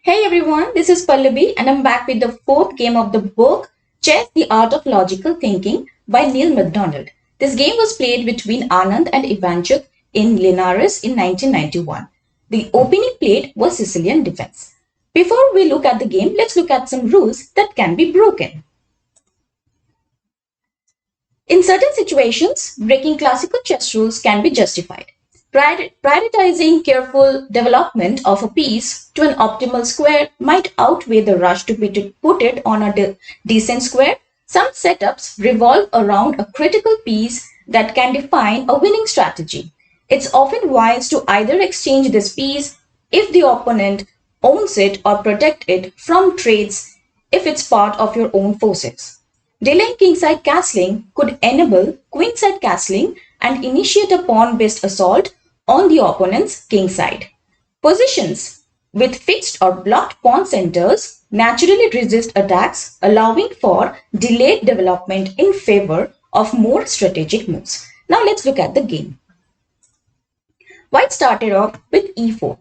Hey everyone, this is Pallavi and I'm back with the fourth game of the book Chess the Art of Logical Thinking by Neil MacDonald. This game was played between Anand and Ivanchuk in Linares in 1991. The opening plate was Sicilian Defence. Before we look at the game, let's look at some rules that can be broken. In certain situations, breaking classical chess rules can be justified. Prioritizing careful development of a piece to an optimal square might outweigh the rush to put it on a decent square. Some setups revolve around a critical piece that can define a winning strategy. It's often wise to either exchange this piece if the opponent owns it or protect it from trades if it's part of your own forces. Delaying kingside castling could enable queenside castling and initiate a pawn-based assault on the opponent's kingside. Positions with fixed or blocked pawn centers naturally resist attacks, allowing for delayed development in favor of more strategic moves. Now let's look at the game. White started off with e4,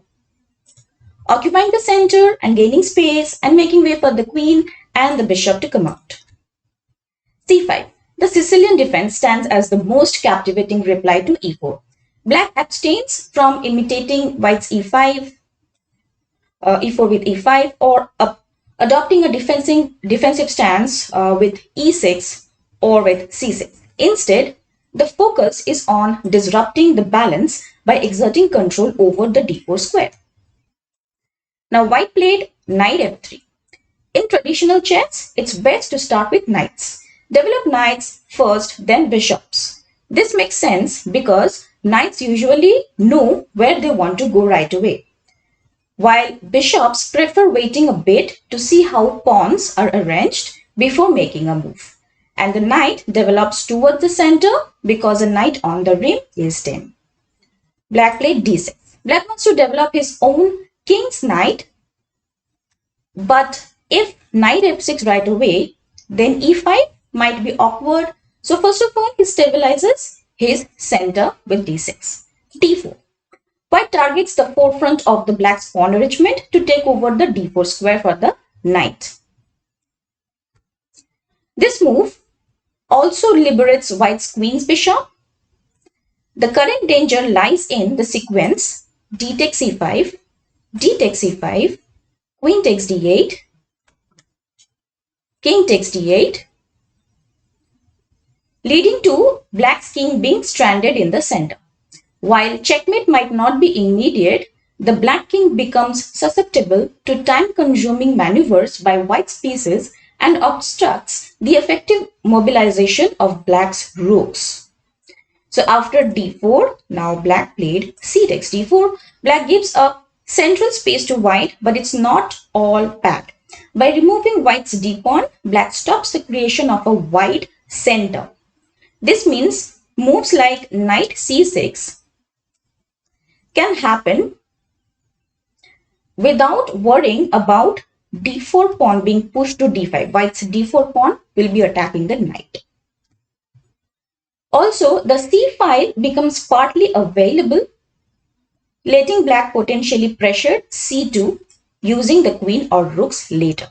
occupying the center and gaining space and making way for the queen and the bishop to come out. c5. The Sicilian defense stands as the most captivating reply to e4. Black abstains from imitating white's e5, e4 with e5, or adopting a defensive stance with e6 or with c6. Instead, the focus is on disrupting the balance by exerting control over the d4 square. Now, white played knight f3. In traditional chess, it's best to start with knights. Develop knights first, then bishops. This makes sense because knights usually know where they want to go right away, while bishops prefer waiting a bit to see how pawns are arranged before making a move. And the knight develops towards the center because a knight on the rim is dim. Black played d6. Black wants to develop his own king's knight, but if knight f6 right away, then e5 might be awkward. So first of all, he stabilizes his center with d6. d4. White targets the forefront of the black's pawn arrangement to take over the d4 square for the knight. This move also liberates white's queen's bishop. The current danger lies in the sequence d takes c5, d takes c5, queen takes d8, king takes d8, leading to black's king being stranded in the center. While checkmate might not be immediate, the black king becomes susceptible to time-consuming maneuvers by white's pieces and obstructs the effective mobilization of black's rooks. So after d4, now black played c takes d4. Black gives up central space to white, but it's not all bad. By removing white's d-pawn, black stops the creation of a wide center. This means moves like knight c6 can happen without worrying about d4 pawn being pushed to d5. White's d4 pawn will be attacking the knight. Also, the c5 becomes partly available, letting black potentially pressure c2 using the queen or rooks later.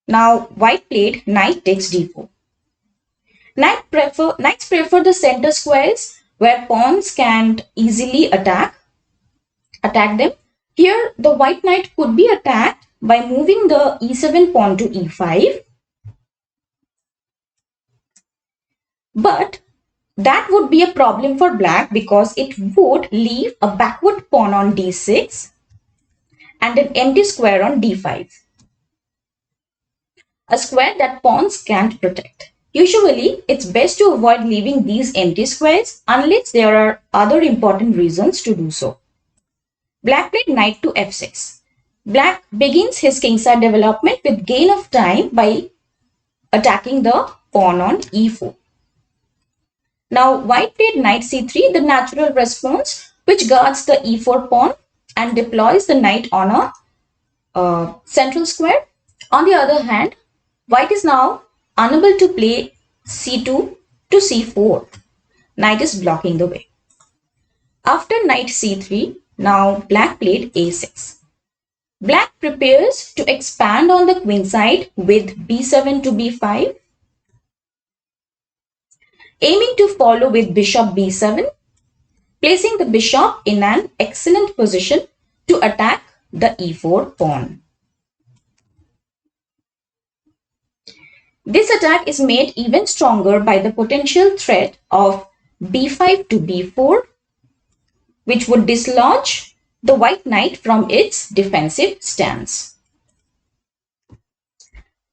Now, white played knight takes d4. Knights prefer the center squares where pawns can't easily attack them. Here, the white knight could be attacked by moving the e7 pawn to e5. But that would be a problem for black because it would leave a backward pawn on d6 and an empty square on d5. A square that pawns can't protect. Usually, it's best to avoid leaving these empty squares unless there are other important reasons to do so. Black played knight to f6. Black begins his kingside development with gain of time by attacking the pawn on e4. Now, white played knight c3, the natural response, which guards the e4 pawn and deploys the knight on a central square. On the other hand, white is now unable to play c2 to c4. Knight is blocking the way. After knight c3, now black played a6. Black prepares to expand on the queen side with b7 to b5, aiming to follow with bishop b7, placing the bishop in an excellent position to attack the e4 pawn. This attack is made even stronger by the potential threat of b5 to b4, which would dislodge the white knight from its defensive stance.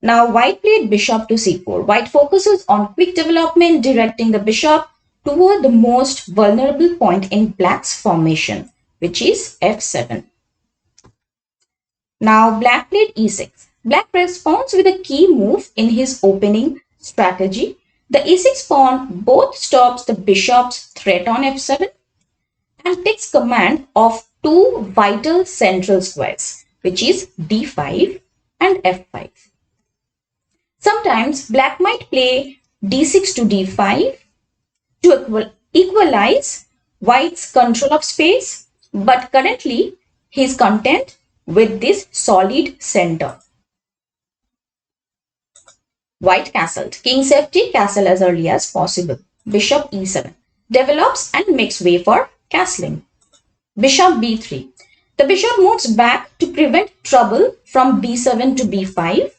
Now white played bishop to c4. White focuses on quick development, directing the bishop toward the most vulnerable point in black's formation, which is f7. Now black played e6. Black responds with a key move in his opening strategy. The e6 pawn both stops the bishop's threat on f7 and takes command of two vital central squares, which is d5 and f5. Sometimes black might play d6 to d5 to equalize white's control of space, but currently he is content with this solid center. White castled. King safety, castle as early as possible. Bishop e7 develops and makes way for castling. Bishop b3. The bishop moves back to prevent trouble from b7 to b5,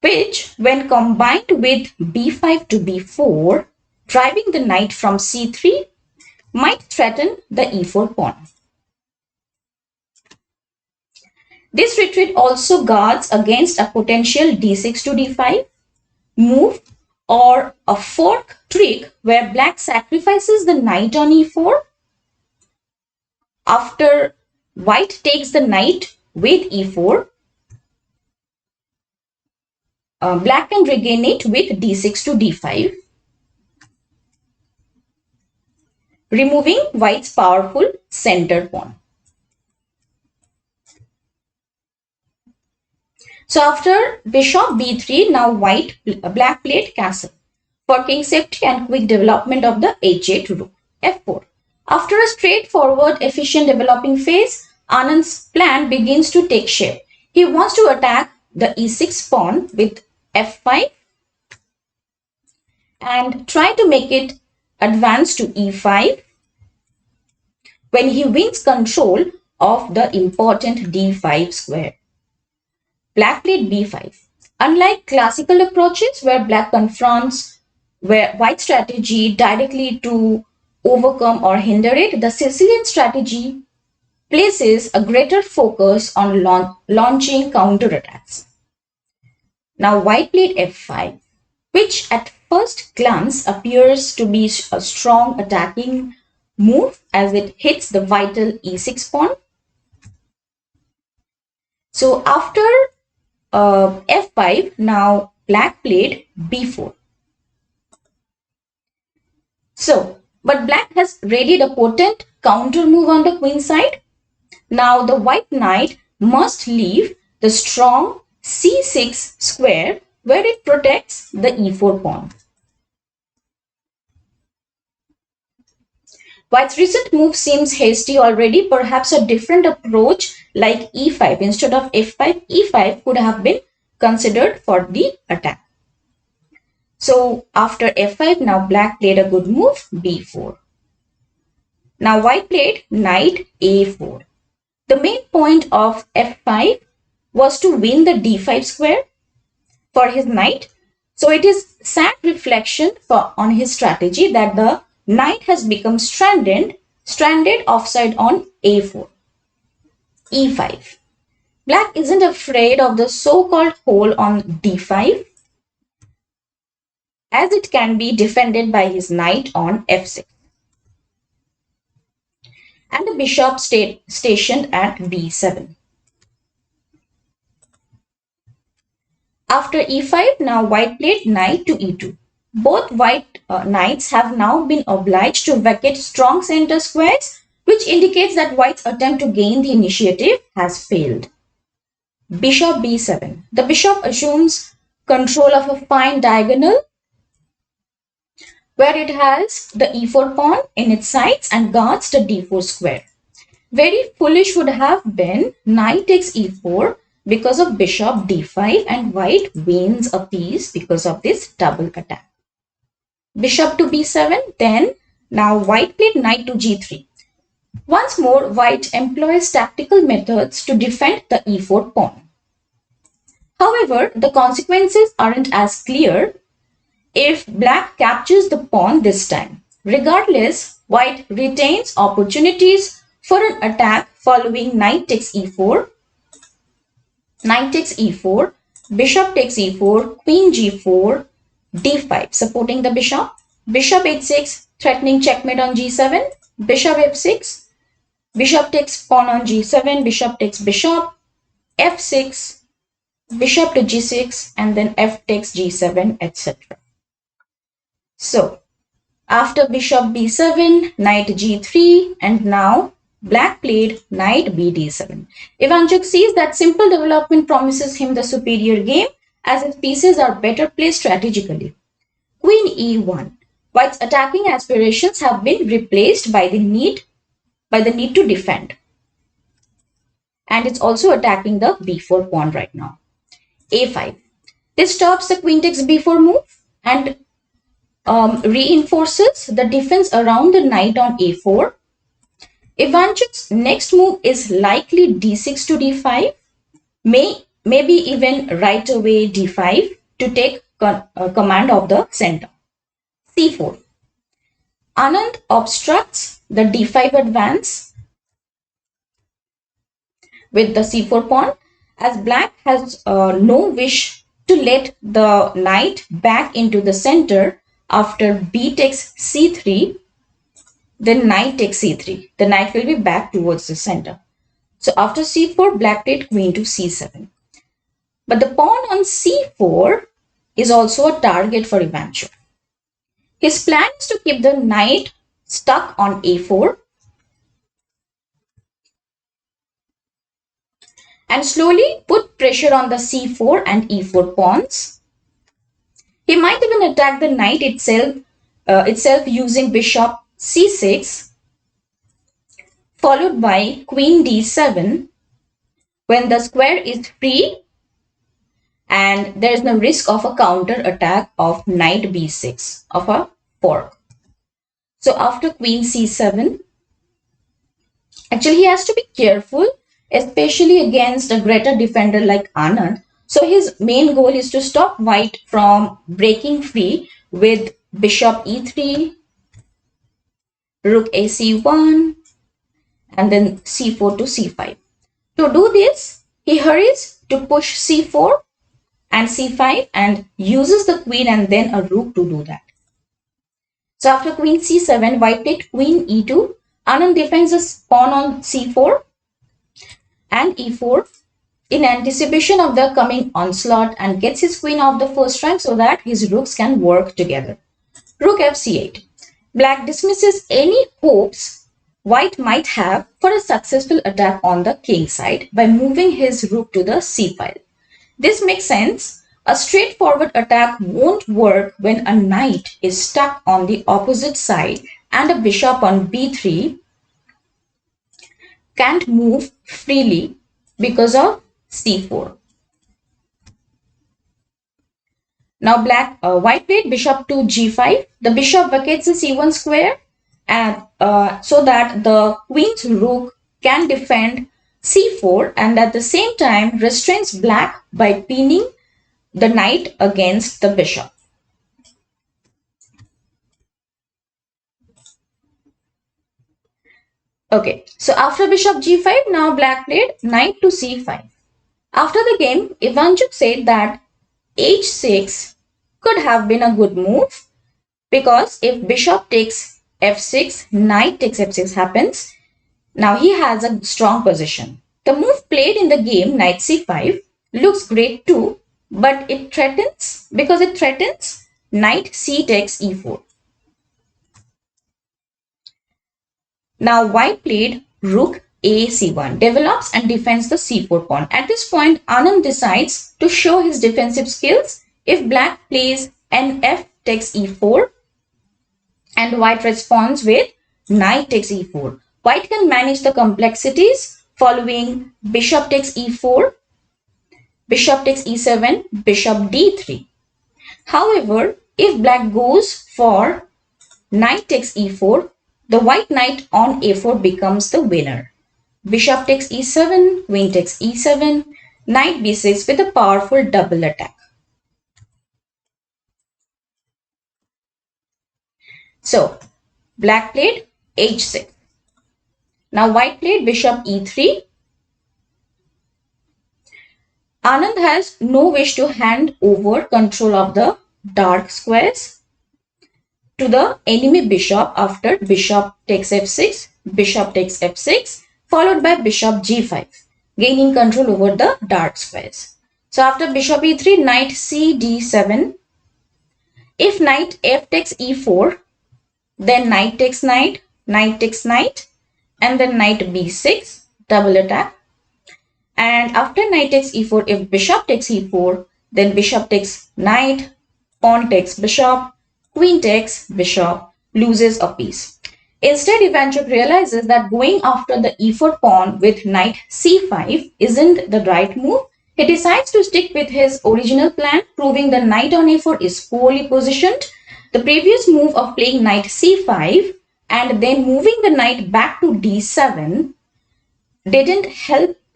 which, when combined with b5 to b4, driving the knight from c3, might threaten the e4 pawn. This retreat also guards against a potential d6 to d5 move or a fork trick where black sacrifices the knight on e4. After white takes the knight with e4, black can regain it with d6 to d5, removing white's powerful center pawn. So after bishop b3, now black played castle for king safety and quick development of the h8 rook. f4. After a straightforward, efficient developing phase, Anand's plan begins to take shape. He wants to attack the e6 pawn with f5 and try to make it advance to e5 when he wins control of the important d5 square. Black played b5. Unlike classical approaches where black confronts white strategy directly to overcome or hinder it, the Sicilian strategy places a greater focus on launching counterattacks. Now white played f5, which at first glance appears to be a strong attacking move as it hits the vital e6 pawn. So after f5, now black played b4. But black has readied a potent counter move on the queen side. Now the white knight must leave the strong c6 square where it protects the e4 pawn. White's recent move seems hasty already. Perhaps a different approach like e5 instead of f5, e5 could have been considered for the attack. So after f5, now black played a good move, b4. Now white played knight a4. The main point of f5 was to win the d5 square for his knight. So it is sad reflection on his strategy that the knight has become stranded offside on a4. e5. Black isn't afraid of the so-called hole on d5 as it can be defended by his knight on f6. And the bishop stationed at b7. After e5, now white played knight to e2. Both white knights have now been obliged to vacate strong center squares, which indicates that white's attempt to gain the initiative has failed. Bishop b7. The bishop assumes control of a fine diagonal where it has the e4 pawn in its sights and guards the d4 square. Very foolish would have been knight takes e4 because of bishop d5 and white wins a piece because of this double attack. Bishop to b7, then now white played knight to g3. Once more, white employs tactical methods to defend the e4 pawn. However, the consequences aren't as clear if black captures the pawn this time. Regardless, white retains opportunities for an attack following knight takes e4, knight takes e4, bishop takes e4, queen g4, d5 supporting the bishop, bishop h6 threatening checkmate on g7, bishop f6, bishop takes pawn on g7, bishop takes bishop, f6, bishop to g6, and then f takes g7, etc. So, after bishop b7, knight g3, and now black played knight bd7. Ivanchuk sees that simple development promises him the superior game as his pieces are better placed strategically. Queen e1. White's attacking aspirations have been replaced by the need to defend. And it's also attacking the b4 pawn right now. a5. This stops the queen takes b4 move and reinforces the defense around the knight on a4. Ivanchuk's next move is likely d6 to d5, maybe even right away d5 to take command of the center. c4. Anand obstructs the d5 advance with the c4 pawn as black has no wish to let the knight back into the center after b takes c3, then knight takes c3. The knight will be back towards the center. So after c4, black played queen to c7. But the pawn on c4 is also a target for Ivanchuk. His plan is to keep the knight stuck on a4 and slowly put pressure on the c4 and e4 pawns. He might even attack the knight itself using bishop c6 followed by queen d7 when the square is free and there is no risk of a counter attack of knight b6 of a fork. So after queen c7, actually he has to be careful, especially against a greater defender like Anand. So his main goal is to stop white from breaking free with bishop e3, rook ac1, and then c4 to c5. To do this, he hurries to push c4 and c5 and uses the queen and then a rook to do that. So after queen c7, white played queen e2. Anand defends his pawn on c4 and e4 in anticipation of the coming onslaught and gets his queen off the first rank so that his rooks can work together. Rook fc8. Black dismisses any hopes white might have for a successful attack on the king side by moving his rook to the c file. This makes sense. A straightforward attack won't work when a knight is stuck on the opposite side and a bishop on b3 can't move freely because of c4. Now white played bishop to g5. The bishop vacates the c1 square and so that the queen's rook can defend c4 and at the same time restrains black by pinning the knight against the bishop. Okay, so after bishop g5, now black played knight to c5. After the game, Ivanchuk said that h6 could have been a good move because if bishop takes f6, knight takes f6 happens, now he has a strong position. The move played in the game, knight c5, looks great too, but it threatens, knight c takes e4. Now white played rook a c1, develops and defends the c4 pawn. At this point, Anand decides to show his defensive skills. If black plays nf takes e4 and white responds with knight takes e4. White can manage the complexities following bishop takes e4, bishop takes e7, bishop d3. However, if black goes for knight takes e4, the white knight on a4 becomes the winner. Bishop takes e7, queen takes e7, knight b6 with a powerful double attack. So, black played h6. Now white played bishop e3. Anand has no wish to hand over control of the dark squares to the enemy bishop after bishop takes f6, followed by bishop g5, gaining control over the dark squares. So after bishop e3, knight c d7. If knight f takes e4, then knight takes knight, knight takes knight, and then knight b6, double attack. And after knight takes e4, if bishop takes e4, then bishop takes knight, pawn takes bishop, queen takes bishop, loses a piece. Instead, Ivanchuk realizes that going after the e4 pawn with knight c5 isn't the right move. He decides to stick with his original plan, proving the knight on a4 is poorly positioned. The previous move of playing knight c5 and then moving the knight back to d7 didn't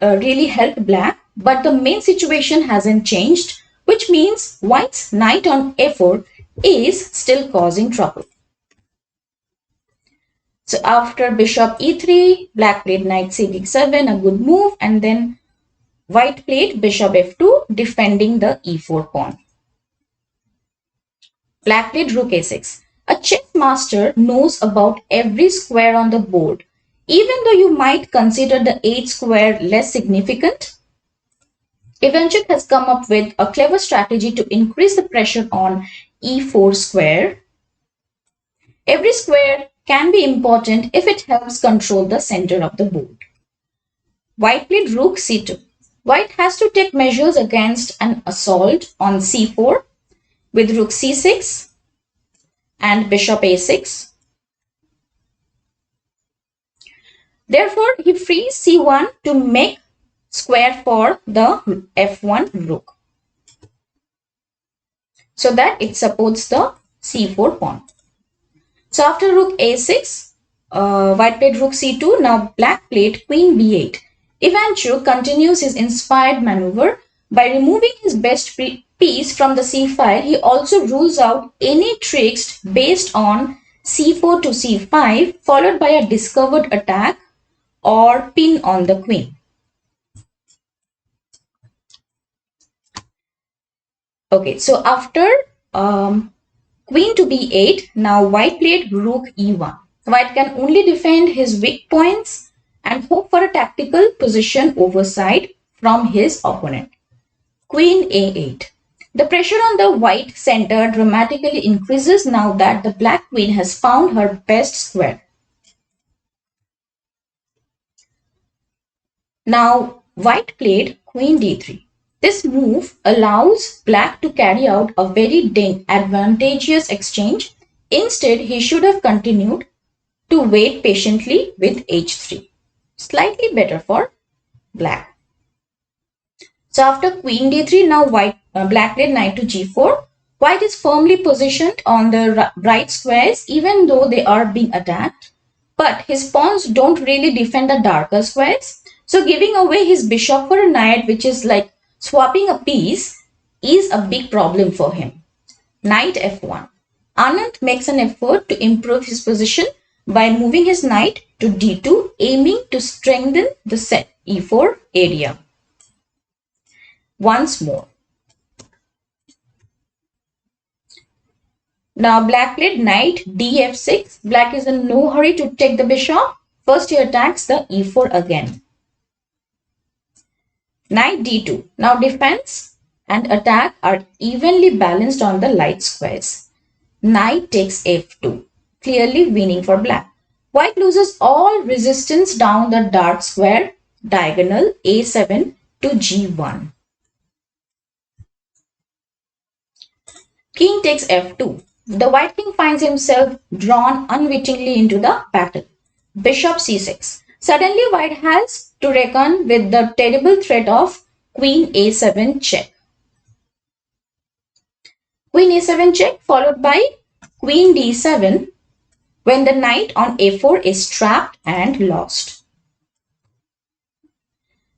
really help black, but the main situation hasn't changed, which means white's knight on a4 is still causing trouble. So after bishop e3, black played knight cd7, a good move, and then white played bishop f2, defending the e4 pawn. Black played rook a6. A chess master knows about every square on the board. Even though you might consider the 8th square less significant, Ivanchuk has come up with a clever strategy to increase the pressure on e4 square. Every square can be important if it helps control the center of the board. White played rook c2. White has to take measures against an assault on c4 with rook c6 and bishop a6. Therefore, he frees c1 to make square for the f1 rook so that it supports the c4 pawn. So after rook a6, white played rook c2. Now black played queen b8. Ivanchuk continues his inspired maneuver. By removing his best piece from the c file, he also rules out any tricks based on c4 to c5, followed by a discovered attack or pin on the queen. Okay, so after queen to b8, now white played rook e1. White can only defend his weak points and hope for a tactical position oversight from his opponent. Queen a8. The pressure on the white center dramatically increases now that the black queen has found her best square. Now white played queen d3. This move allows black to carry out a very advantageous exchange. Instead, he should have continued to wait patiently with h3. Slightly better for black. So after queen d3, now black played knight to g4. White is firmly positioned on the right squares even though they are being attacked. But his pawns don't really defend the darker squares. So giving away his bishop for a knight, which is like swapping a piece, is a big problem for him. Knight f1. Anand makes an effort to improve his position by moving his knight to d2, aiming to strengthen the set e4 area. Once more. Now black played knight df6. Black is in no hurry to take the bishop. First he attacks the e4 again. Knight d2. Now defense and attack are evenly balanced on the light squares. Knight takes f2. Clearly winning for black. White loses all resistance down the dark square diagonal a7 to g1. King takes f2. The white king finds himself drawn unwittingly into the battle. Bishop c6. Suddenly white has to reckon with the terrible threat of queen a7 check. Queen a7 check followed by queen d7 when the knight on a4 is trapped and lost.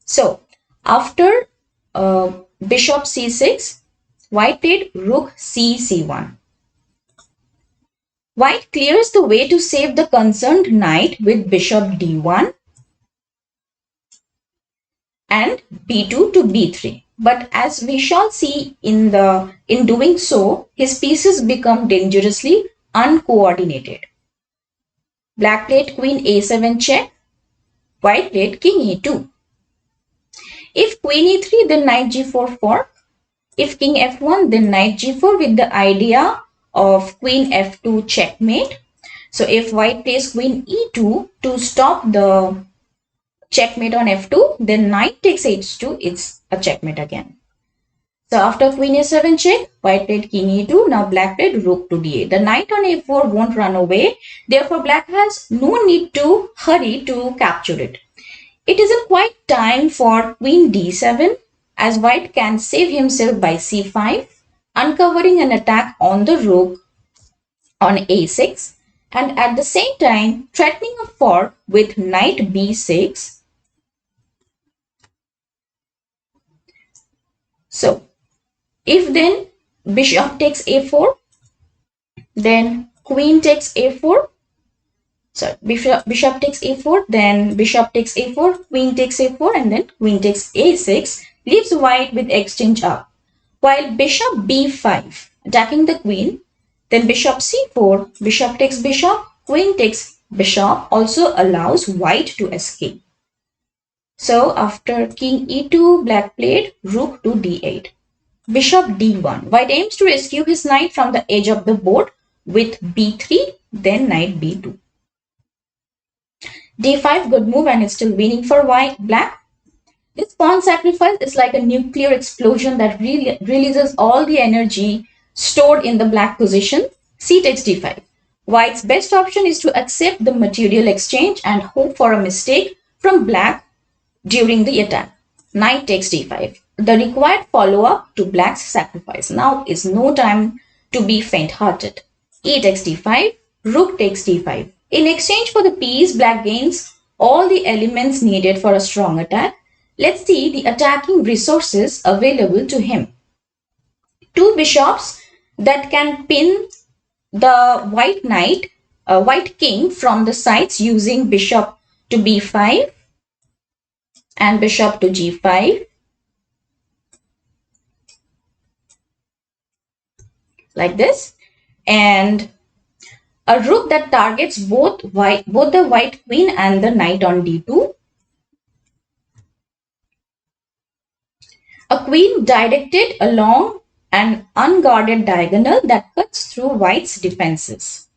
So after bishop c6, white played rook c1. White clears the way to save the concerned knight with bishop d1 and b2 to b3. But as we shall see in doing so, his pieces become dangerously uncoordinated. Black played queen a7 check, white played king e2. If queen e3, then knight g4 fork. If king f1, then knight g4 with the idea of queen f2 checkmate. So if white plays queen e2 to stop the checkmate on f2, then knight takes h2, it's a checkmate again. So after queen a7 check, white played king e2, now black played rook to d8. The knight on a4 won't run away, therefore black has no need to hurry to capture it. It isn't quite time for queen d7 as white can save himself by c5, uncovering an attack on the rook on a6 and at the same time threatening a fork with knight b6. So if then bishop takes a4, then queen takes a4. So bishop takes a4, then bishop takes a4, queen takes a4, and then queen takes a6, leaves white with exchange up. While bishop b5, attacking the queen, then bishop c4, bishop takes bishop, queen takes bishop, also allows white to escape. So after king e2, black played rook to d8. Bishop d1, white aims to rescue his knight from the edge of the board with b3, then knight b2. d5, good move and it's still winning for black. This pawn sacrifice is like a nuclear explosion that releases all the energy stored in the black position. C takes d5. White's best option is to accept the material exchange and hope for a mistake from black during the attack. Knight takes d5. The required follow-up to black's sacrifice. Now is no time to be faint-hearted. E takes d5. Rook takes d5. In exchange for the piece, black gains all the elements needed for a strong attack. Let's see the attacking resources available to him. Two bishops that can pin the white knight, white king from the sides using bishop to b5 and bishop to g5. Like this. And a rook that targets both the white queen and the knight on d2. A queen directed along an unguarded diagonal that cuts through white's defenses,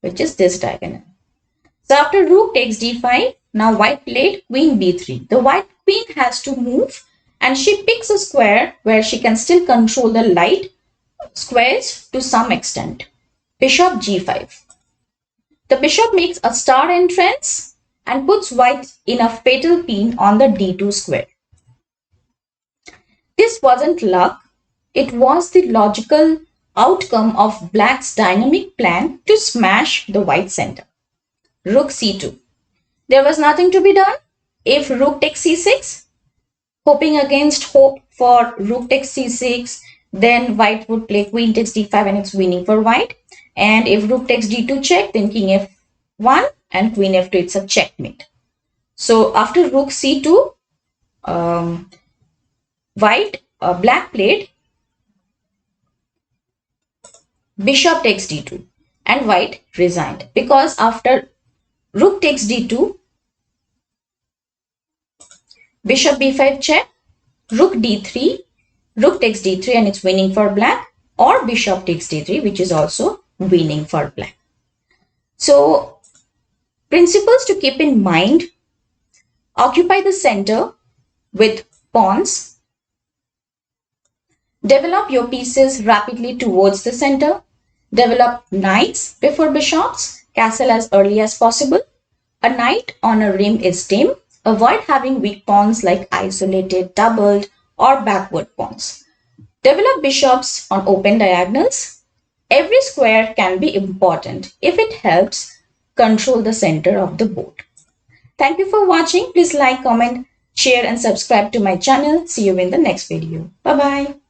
which is this diagonal. So after rook takes d5, now white played queen b3. The white queen has to move and she picks a square where she can still control the light squares to some extent. Bishop g5. The bishop makes a star entrance and puts white in a fatal pin on the d2 square. This wasn't luck, it was the logical outcome of black's dynamic plan to smash the white center. Rook c2. There was nothing to be done. If rook takes c6, hoping against hope for rook takes c6, then white would play queen takes d5 and it's winning for white. And if rook takes d2 check, then king f1 and queen f2, it's a checkmate. So after rook c2, black played bishop takes d2 and white resigned because after rook takes d2, bishop b5 check, rook d3, rook takes d3 and it's winning for black, or bishop takes d3, which is also winning for black. So principles to keep in mind: occupy the center with pawns, develop your pieces rapidly towards the center, develop knights before bishops, castle as early as possible. A knight on a rim is dim. Avoid having weak pawns like isolated, doubled, or backward pawns. Develop bishops on open diagonals. Every square can be important if it helps control the center of the board. Thank you for watching. Please like, comment, share, and subscribe to my channel. See you in the next video. Bye bye.